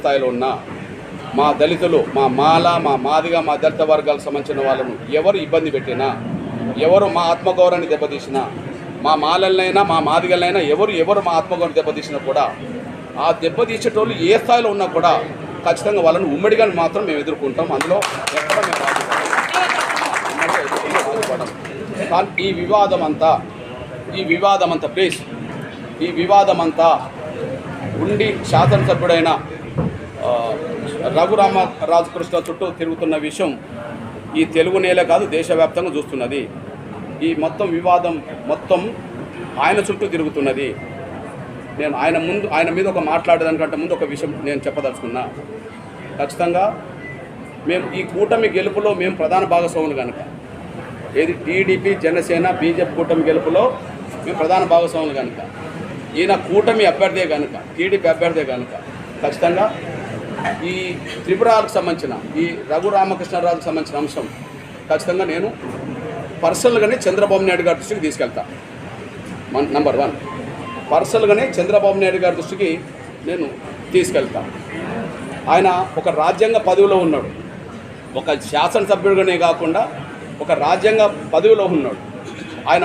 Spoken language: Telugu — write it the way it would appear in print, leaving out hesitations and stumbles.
స్థాయిలో ఉన్న మా దళితులు, మా మాల, మా మాదిగ, మా దళిత వర్గాలకు సంబంధించిన వాళ్ళను ఎవరు ఇబ్బంది పెట్టినా, ఎవరు మా ఆత్మగౌరవాన్ని దెబ్బతీసినా, మా మాలలనైనా మా మాదిగలనైనా ఎవరు మా ఆత్మగౌరవం దెబ్బతీసినా కూడా ఆ దెబ్బతీసేటోళ్ళు ఏ స్థాయిలో ఉన్నా కూడా ఖచ్చితంగా వాళ్ళను ఉమ్మడిగా మాత్రం మేము ఎదుర్కొంటాం. అందులో ఎక్కడ మేము బాధపడం. కానీ ఈ వివాదం అంతా ఉండి శాసనసభ్యుడైన రఘురామకృష్ణ చుట్టూ తిరుగుతున్న విషయం ఈ తెలుగు నేల కాదు, దేశవ్యాప్తంగా చూస్తున్నది. ఈ మొత్తం వివాదం మొత్తం ఆయన చుట్టూ తిరుగుతున్నది. నేను ఆయన మీద ఒక మాట్లాడేదానికంటే ముందు ఒక విషయం నేను చెప్పదలుచుకున్నా. ఖచ్చితంగా మేము ఈ కూటమి గెలుపులో మేము ప్రధాన భాగస్వాములు కనుక, ఏది టీడీపీ, జనసేన, బీజేపీ కూటమి గెలుపులో మేము ప్రధాన భాగస్వాములు కనుక, ఈయన కూటమి అభ్యర్థే కనుక, టీడీపీ అభ్యర్థే కనుక ఖచ్చితంగా ఈ త్రిపురాలకు సంబంధించిన ఈ రఘురామకృష్ణరాజుకు సంబంధించిన అంశం ఖచ్చితంగా నేను పర్సనల్గానే చంద్రబాబు నాయుడు గారి దృష్టికి తీసుకెళ్తాను. నంబర్ 1 పర్సనల్గానే చంద్రబాబు నాయుడు గారి దృష్టికి నేను తీసుకెళ్తాను. ఆయన ఒక రాజ్యాంగ పదవిలో ఉన్నాడు, ఒక శాసనసభ్యుడిగానే కాకుండా ఒక రాజ్యాంగ పదవిలో ఉన్నాడు. ఆయన